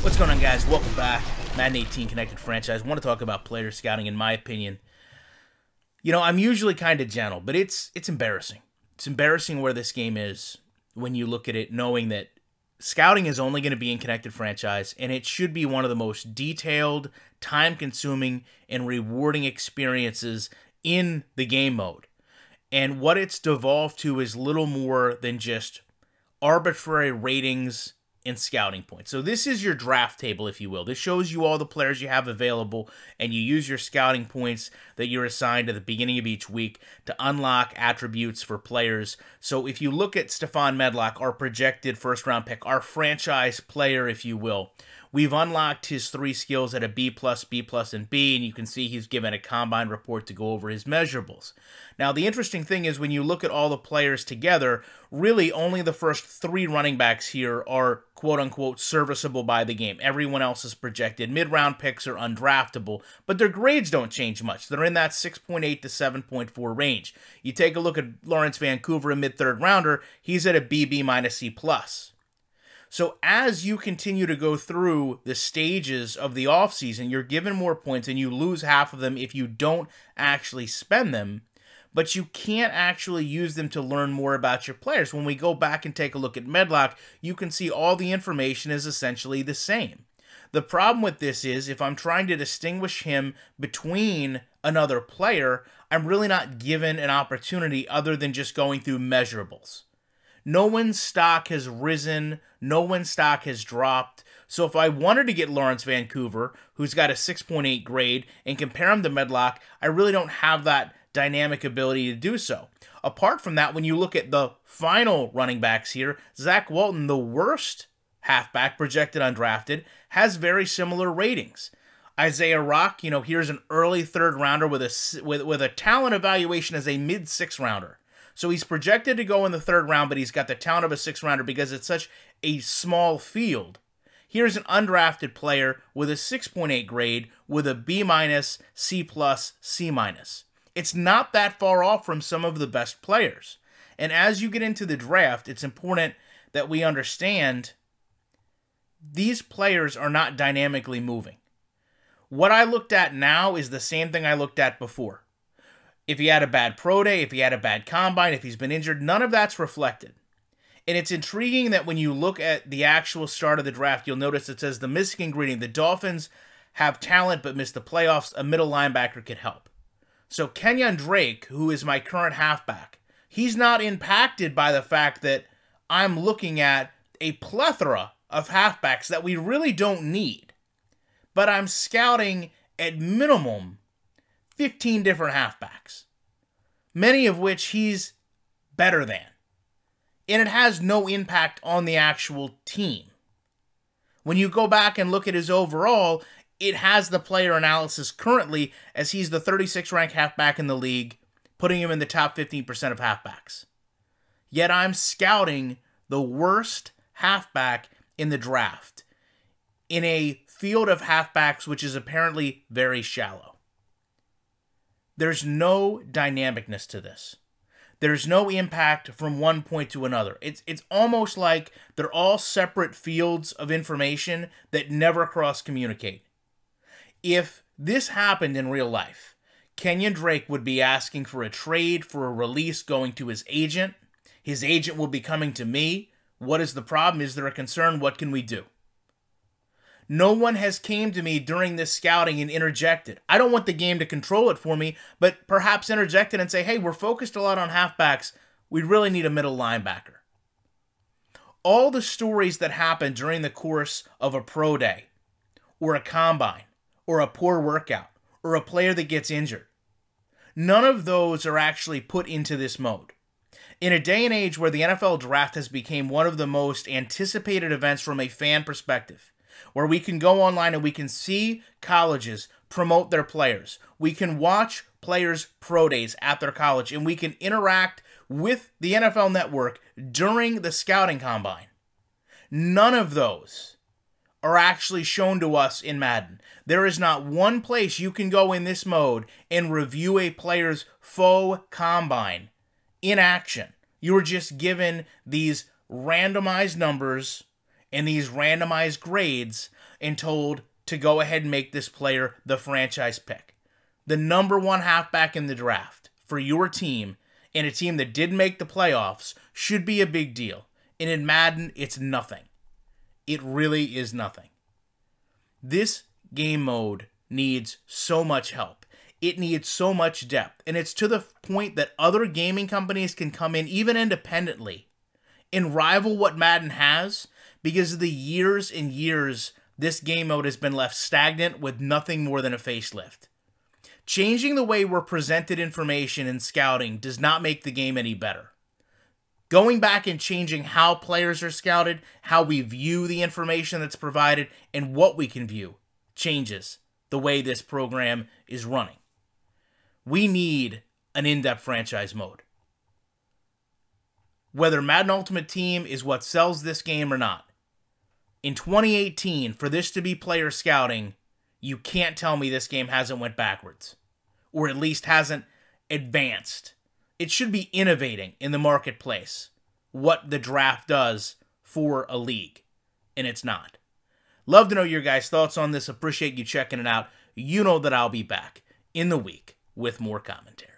What's going on, guys? Welcome back. Madden 18 Connected Franchise. I want to talk about player scouting, in my opinion. You know, I'm usually kind of gentle, but it's embarrassing. It's embarrassing where this game is when you look at it, knowing that scouting is only going to be in Connected Franchise, and it should be one of the most detailed, time-consuming, and rewarding experiences in the game mode. And what it's devolved to is little more than just arbitrary ratings and scouting points. So this is your draft table, if you will. This shows you all the players you have available, and you use your scouting points that you're assigned at the beginning of each week to unlock attributes for players. So if you look at Stefan Medlock, our projected first-round pick, our franchise player, if you will, we've unlocked his 3 skills at a B+, B+, and B, and you can see he's given a combine report to go over his measurables. Now, the interesting thing is when you look at all the players together, really only the first 3 running backs here are quote-unquote serviceable by the game. Everyone else is projected. Mid-round picks are undraftable, but their grades don't change much. They're in that 6.8 to 7.4 range. You take a look at Lawrence Vancouver, a mid-third rounder, he's at a B, C+. So as you continue to go through the stages of the offseason, you're given more points, and you lose half of them if you don't actually spend them, but you can't actually use them to learn more about your players. When we go back and take a look at Medlock, you can see all the information is essentially the same. The problem with this is, if I'm trying to distinguish him between another player, I'm really not given an opportunity other than just going through measurables. No one's stock has risen, no one's stock has dropped. So if I wanted to get Lawrence Vancouver, who's got a 6.8 grade, and compare him to Medlock, I really don't have that dynamic ability to do so. Apart from that, when you look at the final running backs here, Zach Walton, the worst halfback projected undrafted, has very similar ratings. Isaiah Rock, here's an early third rounder with a talent evaluation as a mid 6th rounder. So he's projected to go in the 3rd round, but he's got the talent of a 6th rounder because it's such a small field. Here's an undrafted player with a 6.8 grade with a B-, C+, C-. It's not that far off from some of the best players. And as you get into the draft, it's important that we understand these players are not dynamically moving. What I looked at now is the same thing I looked at before. If he had a bad pro day, if he had a bad combine, if he's been injured, none of that's reflected. And it's intriguing that when you look at the actual start of the draft, you'll notice it says the missing ingredient. The Dolphins have talent but miss the playoffs. A middle linebacker could help. So Kenyon Drake, who is my current halfback, he's not impacted by the fact that I'm looking at a plethora of halfbacks that we really don't need. But I'm scouting at minimum 15 different halfbacks, many of which he's better than. And it has no impact on the actual team. When you go back and look at his overall, it has the player analysis currently as he's the 36th ranked halfback in the league, putting him in the top 15% of halfbacks. Yet I'm scouting the worst halfback in the draft in a field of halfbacks which is apparently very shallow. There's no dynamicness to this. There's no impact from one point to another. It's almost like they're all separate fields of information that never cross-communicate. If this happened in real life, Kenyon Drake would be asking for a trade, for a release, going to his agent. His agent will be coming to me. What is the problem? Is there a concern? What can we do? No one has came to me during this scouting and interjected. I don't want the game to control it for me, but perhaps interjected and say, hey, we're focused a lot on halfbacks. We really need a middle linebacker. All the stories that happen during the course of a pro day, or a combine, or a poor workout, or a player that gets injured, none of those are actually put into this mode. In a day and age where the NFL draft has become one of the most anticipated events from a fan perspective, where we can go online and we can see colleges promote their players. We can watch players' pro days at their college, and we can interact with the NFL Network during the scouting combine. None of those are actually shown to us in Madden. There is not one place you can go in this mode and review a player's faux combine in action. You're just given these randomized numbers and these randomized grades, and told to go ahead and make this player the franchise pick. The number one halfback in the draft for your team, and a team that didn't make the playoffs, should be a big deal. And in Madden, it's nothing. It really is nothing. This game mode needs so much help. It needs so much depth. And it's to the point that other gaming companies can come in, even independently, and rival what Madden has, because of the years and years this game mode has been left stagnant with nothing more than a facelift. Changing the way we're presented information in scouting does not make the game any better. Going back and changing how players are scouted, how we view the information that's provided, and what we can view changes the way this program is running. We need an in-depth franchise mode. Whether Madden Ultimate Team is what sells this game or not, in 2018, for this to be player scouting, you can't tell me this game hasn't went backwards, or at least hasn't advanced. It should be innovating in the marketplace what the draft does for a league, and it's not. Love to know your guys' thoughts on this. Appreciate you checking it out. You know that I'll be back in the week with more commentary.